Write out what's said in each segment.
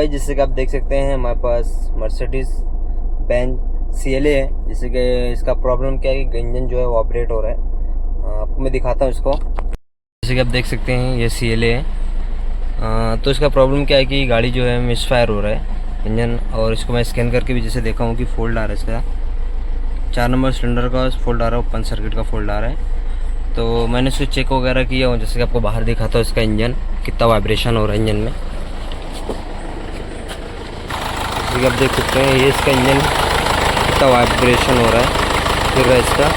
भाई जैसे कि आप देख सकते हैं हमारे पास मर्सिडीज बेंज CLA है। जैसे कि इसका प्रॉब्लम क्या है कि इंजन जो है वो ऑपरेट हो रहा है। आपको मैं दिखाता हूँ इसको। जैसे कि आप देख सकते हैं ये CLA है। तो इसका प्रॉब्लम क्या है कि गाड़ी जो है मिसफायर हो रहा है इंजन, और इसको मैं स्कैन करके भी जैसे देखा हूँ कि फोल्ड आ रहा है इसका। 4 नंबर सिलेंडर का फोल्ड आ रहा है, ओपन सर्किट का फोल्ड आ रहा है। तो मैंने इसको चेक वगैरह किया हूँ, जैसे कि आपको बाहर दिखाता हूँ इसका इंजन कितना वाइब्रेशन हो रहा है इंजन में। जैसे कि आप देख सकते हैं ये इसका इंजन कितना वाइब्रेशन हो रहा है, फिर रहा है इसका।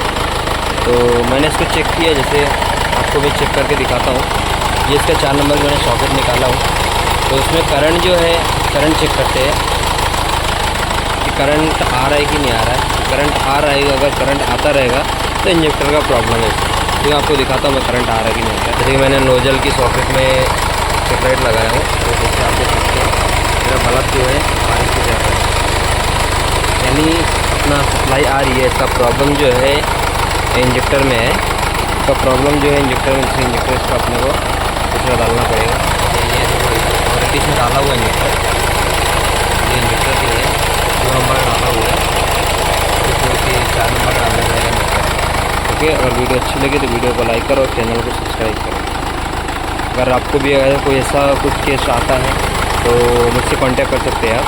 तो मैंने इसको चेक किया, जैसे आपको मैं चेक करके दिखाता हूँ। ये इसका 4 नंबर मैंने सॉकेट निकाला हूँ, तो उसमें करंट जो है, करंट चेक करते हैं कि करंट आ रहा है कि नहीं आ रहा है। करंट आ रहा है, अगर करंट आता रहेगा तो इंजेक्टर का प्रॉब्लम है। तो मैं आपको दिखाता हूँ मैं करंट आ रहा है कि नहीं आ रहा है। जैसे कि मैंने नोजल की सॉकेट में सेपरेट लगाया हूँ, तो जैसे आप देख सकते हैं मेरा बल्ब जो है बारिश से जा रहा है, यानी अपना सप्लाई आ रही है। इसका प्रॉब्लम जो है इंजेक्टर में है। इसका प्रॉब्लम जो है इंजेक्टर में, जैसे इंजेक्टर इसका अपने को दूसरा डालना पड़ेगा। ये ऑलरेडी इसमें डाला हुआ इंजेक्टर, ये इंजेक्टर के लिए 2 नंबर डाला हुआ है, तो 4 नंबर डालना पड़ेगा इंजेक्टर। ओके, अगर वीडियो अच्छी लगे तो वीडियो को लाइक करो और चैनल को सब्सक्राइब करो। अगर आपको भी अगर कोई ऐसा कुछ केस आता है तो मुझसे कांटेक्ट कर सकते हैं आप।